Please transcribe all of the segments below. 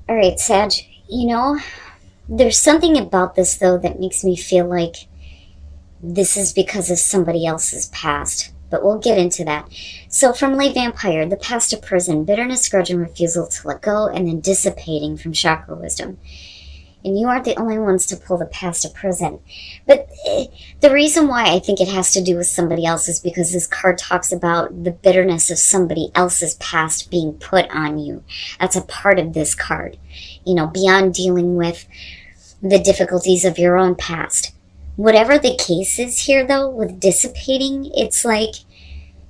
All right, Sag, you know, there's something about this, though, that makes me feel like this is because of somebody else's past. But we'll get into that. So, from Lay Vampire, the past of prison, bitterness, grudge, and refusal to let go, and then dissipating from chakra wisdom. And you aren't the only ones to pull the past of prison. But the reason why I think it has to do with somebody else is because this card talks about the bitterness of somebody else's past being put on you. That's a part of this card. Beyond dealing with the difficulties of your own past. Whatever the case is here, though, with dissipating, it's like,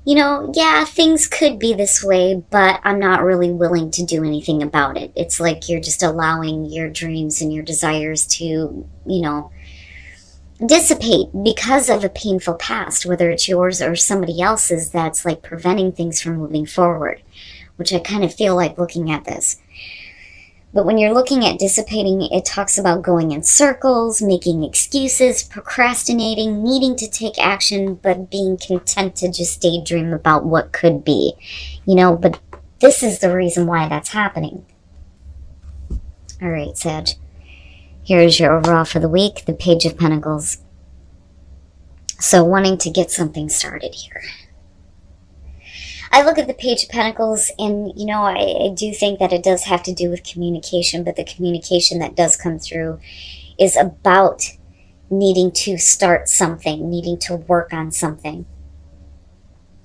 yeah, things could be this way, but I'm not really willing to do anything about it. It's like you're just allowing your dreams and your desires to, dissipate because of a painful past, whether it's yours or somebody else's, that's like preventing things from moving forward, which I kind of feel like looking at this. But when you're looking at dissipating, it talks about going in circles, making excuses, procrastinating, needing to take action, but being content to just daydream about what could be. But this is the reason why that's happening. All right, Sag. Here's your overall for the week, the Page of Pentacles. So wanting to get something started here. I look at the Page of Pentacles and, I do think that it does have to do with communication, but the communication that does come through is about needing to start something, needing to work on something.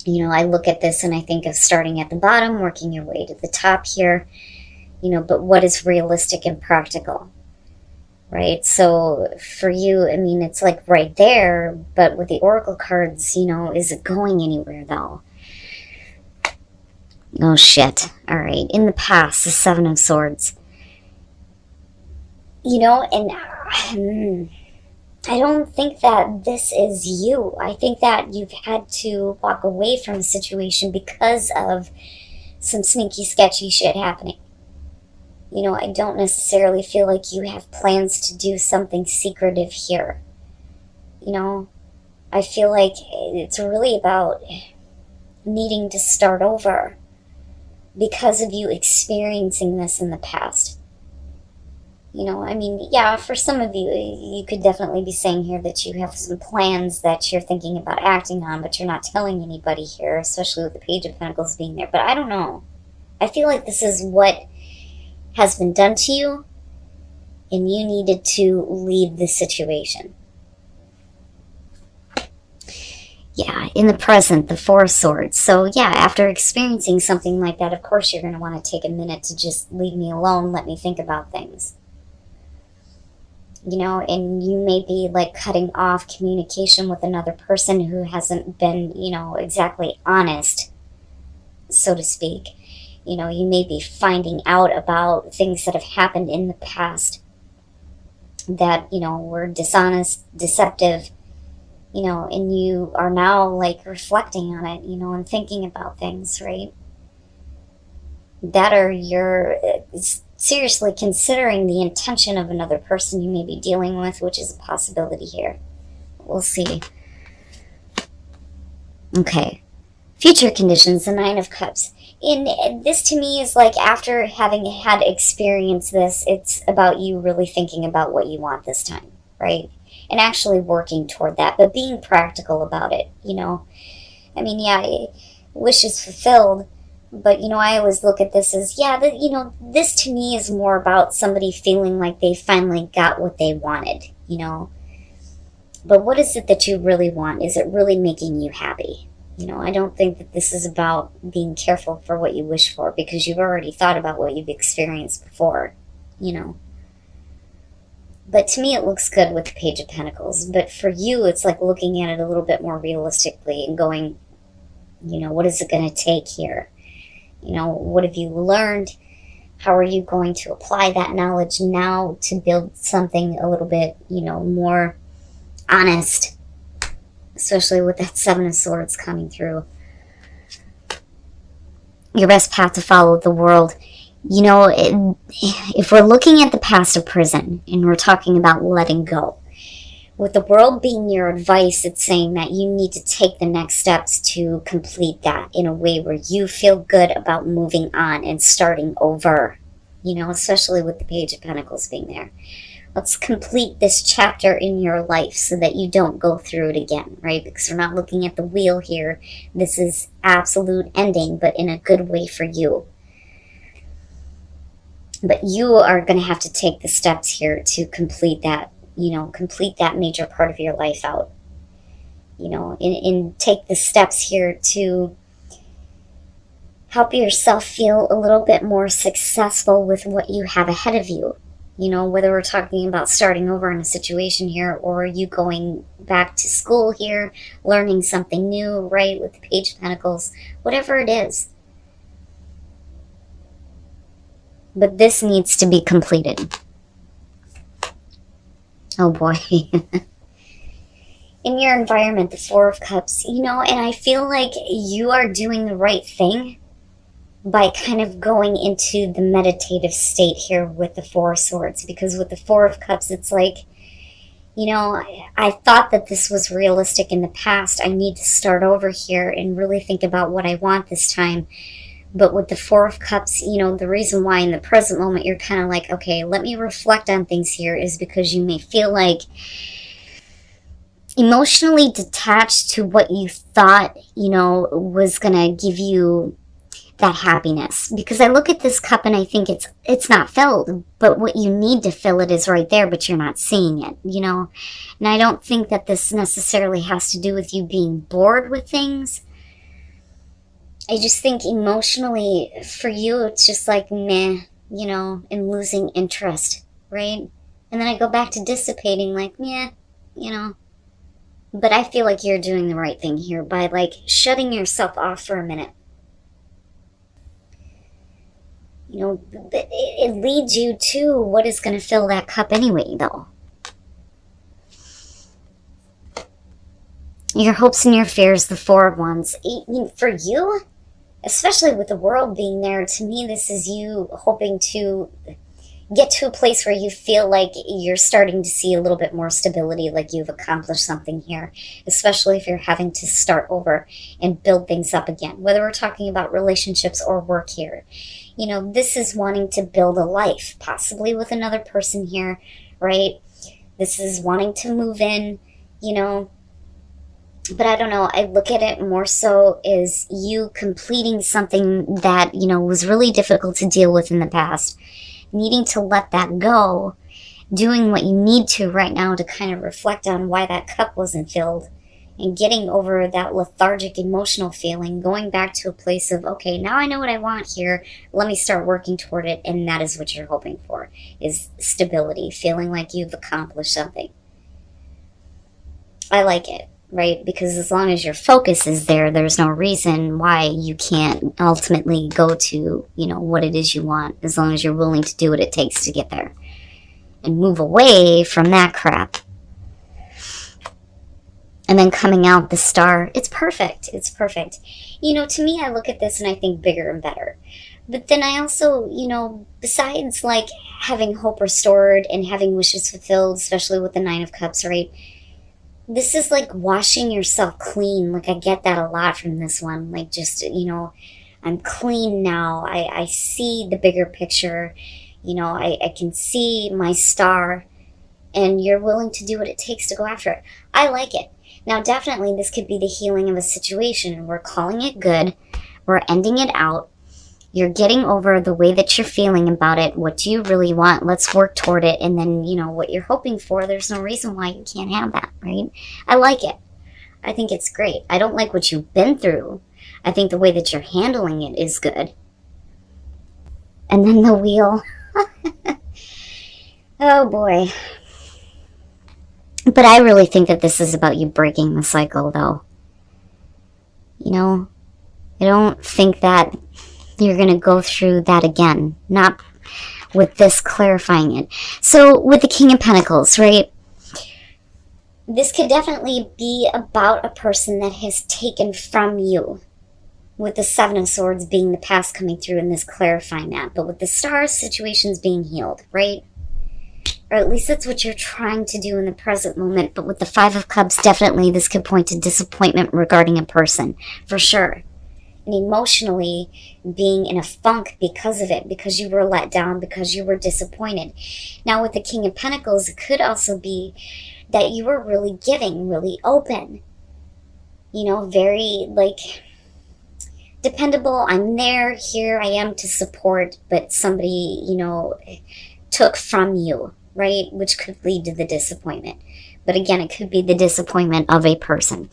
I look at this and I think of starting at the bottom, working your way to the top here, but what is realistic and practical, right? So for you, it's like right there, but with the Oracle cards, is it going anywhere though? Oh, shit. All right. In the past, the Seven of Swords. And I don't think that this is you. I think that you've had to walk away from a situation because of some sneaky, sketchy shit happening. I don't necessarily feel like you have plans to do something secretive here. I feel like it's really about needing to start over because of you experiencing this in the past. Yeah, for some of you, you could definitely be saying here that you have some plans that you're thinking about acting on, but you're not telling anybody here, especially with the Page of Pentacles being there. But I don't know. I feel like this is what has been done to you, and you needed to leave the situation. Yeah, in the present, the Four of Swords. So yeah, after experiencing something like that, of course you're going to want to take a minute to just leave me alone, let me think about things. And you may be like cutting off communication with another person who hasn't been, exactly honest, so to speak. You may be finding out about things that have happened in the past that, were dishonest, deceptive, and you are now like reflecting on it, and thinking about things, right? That or you're seriously considering the intention of another person you may be dealing with, which is a possibility here. We'll see. Okay. Future conditions, the Nine of Cups. And this to me is like after having had experienced this, it's about you really thinking about what you want this time, right? And actually working toward that, but being practical about it, yeah, wish is fulfilled, but, I always look at this as, yeah, this to me is more about somebody feeling like they finally got what they wanted, But what is it that you really want? Is it really making you happy? I don't think that this is about being careful for what you wish for, because you've already thought about what you've experienced before, But to me, it looks good with the Page of Pentacles. But for you, it's like looking at it a little bit more realistically and going, what is it going to take here? What have you learned? How are you going to apply that knowledge now to build something a little bit, more honest? Especially with that Seven of Swords coming through. Your best path to follow the world. If we're looking at the past of prison and we're talking about letting go, with the world being your advice, it's saying that you need to take the next steps to complete that in a way where you feel good about moving on and starting over. you know, especially with the Page of Pentacles being there. Let's complete this chapter in your life so that you don't go through it again, right? Because we're not looking at the wheel here. This is absolute ending, but in a good way for you. But you are going to have to take the steps here to complete that, you know, complete that major part of your life out. You know, and take the steps here to help yourself feel a little bit more successful with what you have ahead of you. You know, whether we're talking about starting over in a situation here, or you going back to school here, learning something new, right, with the Page of Pentacles, whatever it is. But this needs to be completed. Oh boy. In your environment, the Four of Cups, you know, and I feel like you are doing the right thing by kind of going into the meditative state here with the Four of Swords. Because with the Four of Cups, it's like, you know, I thought that this was realistic in the past. I need to start over here and really think about what I want this time. But with the Four of Cups, you know, the reason why in the present moment you're kind of like, okay, let me reflect on things here, is because you may feel like emotionally detached to what you thought, you know, was going to give you that happiness. Because I look at this cup and I think it's not filled, but what you need to fill it is right there, but you're not seeing it, you know. And I don't think that this necessarily has to do with you being bored with things. I just think emotionally for you it's just like meh, you know, and losing interest, right? And then I go back to dissipating like meh, you know. But I feel like you're doing the right thing here by like shutting yourself off for a minute. You know, but it leads you to what is going to fill that cup anyway, though. Your hopes and your fears, the Four of Wands. For you, especially with the World being there, to me, this is you hoping to get to a place where you feel like you're starting to see a little bit more stability, like you've accomplished something here, especially if you're having to start over and build things up again, whether we're talking about relationships or work here. You know, this is wanting to build a life, possibly with another person here, right? This is wanting to move in, you know. But I don't know, I look at it more so as you completing something that, you know, was really difficult to deal with in the past. Needing to let that go, doing what you need to right now to kind of reflect on why that cup wasn't filled, and getting over that lethargic emotional feeling, going back to a place of, okay, now I know what I want here, let me start working toward it, and that is what you're hoping for, is stability, feeling like you've accomplished something. I like it, right? Because as long as your focus is there, there's no reason why you can't ultimately go to, you know, what it is you want, as long as you're willing to do what it takes to get there. And move away from that crap. And then coming out the Star, it's perfect. It's perfect. You know, to me, I look at this and I think bigger and better. But then I also, you know, besides like having hope restored and having wishes fulfilled, especially with the Nine of Cups, right? This is like washing yourself clean. Like I get that a lot from this one. Like just, you know, I'm clean now. I see the bigger picture. You know, I can see my star. And you're willing to do what it takes to go after it. I like it. Now, definitely, this could be the healing of a situation. We're calling it good. We're ending it out. You're getting over the way that you're feeling about it. What do you really want? Let's work toward it. And then, you know, what you're hoping for, there's no reason why you can't have that, right? I like it. I think it's great. I don't like what you've been through. I think the way that you're handling it is good. And then the Wheel. Oh, boy. But I really think that this is about you breaking the cycle, though. You know, I don't think that you're going to go through that again. Not with this clarifying it. So, with the King of Pentacles, right? This could definitely be about a person that has taken from you. With the Seven of Swords being the past coming through and this clarifying that. But with the Stars, situations being healed, right? Or at least that's what you're trying to do in the present moment. But with the Five of Cups, definitely this could point to disappointment regarding a person, for sure. and emotionally being in a funk because of it, because you were let down, because you were disappointed. Now with the King of Pentacles, it could also be that you were really giving, really open, you know, very like dependable. I'm there, here I am to support, but somebody, you know, took from you, right? Which could lead to the disappointment. But again, it could be the disappointment of a person.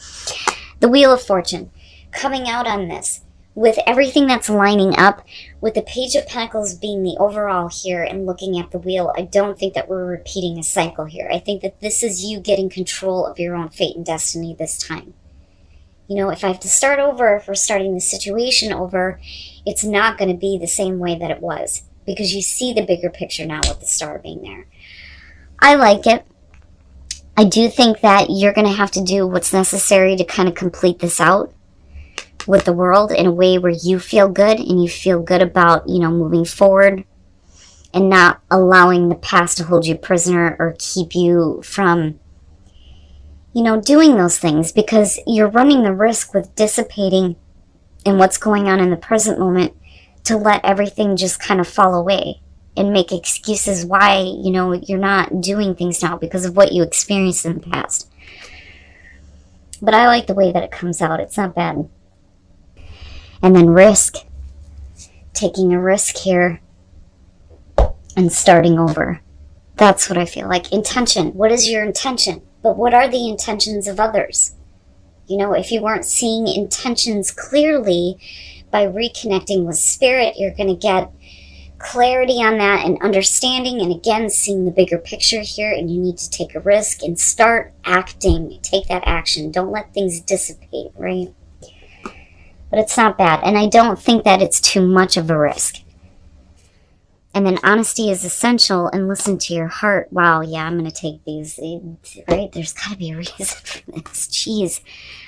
The Wheel of Fortune coming out on this with everything that's lining up, with the Page of Pentacles being the overall here and looking at the wheel. I don't think that we're repeating a cycle here. I think that this is you getting control of your own fate and destiny this time. You know, if I have to start over, if we're starting the situation over, it's not going to be the same way that it was, because you see the bigger picture now with the Star being there. I like it. I do think that you're going to have to do what's necessary to kind of complete this out with the world in a way where you feel good and you feel good about, you know, moving forward and not allowing the past to hold you prisoner or keep you from, you know, doing those things, because you're running the risk with dissipating in what's going on in the present moment to let everything just kind of fall away and make excuses why, you know, you're not doing things now because of what you experienced in the past. But I like the way that it comes out. It's not bad. And then risk. Taking a risk here and starting over. That's what I feel like. Intention. What is your intention? But what are the intentions of others? You know, if you weren't seeing intentions clearly, by reconnecting with spirit, you're going to get clarity on that and understanding, and again seeing the bigger picture here. And you need to take a risk and start acting. Take that action. Don't let things dissipate, right? But it's not bad, and I don't think that it's too much of a risk. And then honesty is essential, and listen to your heart. Wow, yeah, I'm going to take these, right? There's got to be a reason for this. Jeez.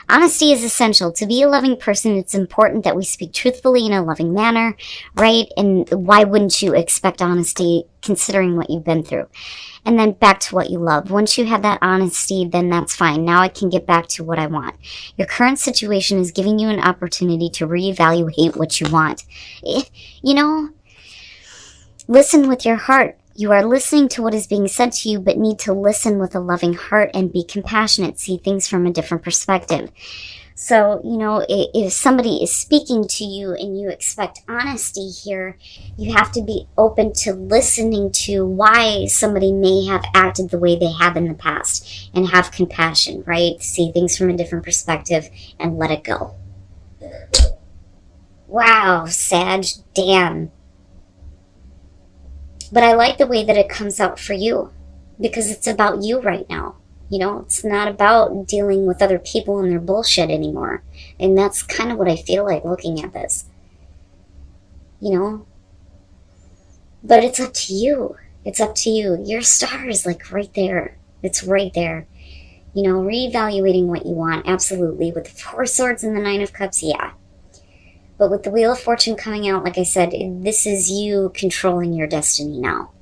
Honesty is essential. To be a loving person, it's important that we speak truthfully in a loving manner, right? And why wouldn't you expect honesty considering what you've been through? And then back to what you love. Once you have that honesty, then that's fine. Now I can get back to what I want. Your current situation is giving you an opportunity to reevaluate what you want. You know, listen with your heart. You are listening to what is being said to you, but need to listen with a loving heart and be compassionate. See things from a different perspective. So, you know, if somebody is speaking to you and you expect honesty here, you have to be open to listening to why somebody may have acted the way they have in the past, and have compassion, right? See things from a different perspective and let it go. Wow, Sag, damn. But I like the way that it comes out for you, because it's about you right now. You know, it's not about dealing with other people and their bullshit anymore. And that's kind of what I feel like looking at this. You know? But it's up to you. It's up to you. Your star is like right there. It's right there. You know, reevaluating what you want. Absolutely. With the Four of Swords and the Nine of Cups, yeah. But with the Wheel of Fortune coming out, like I said, this is you controlling your destiny now.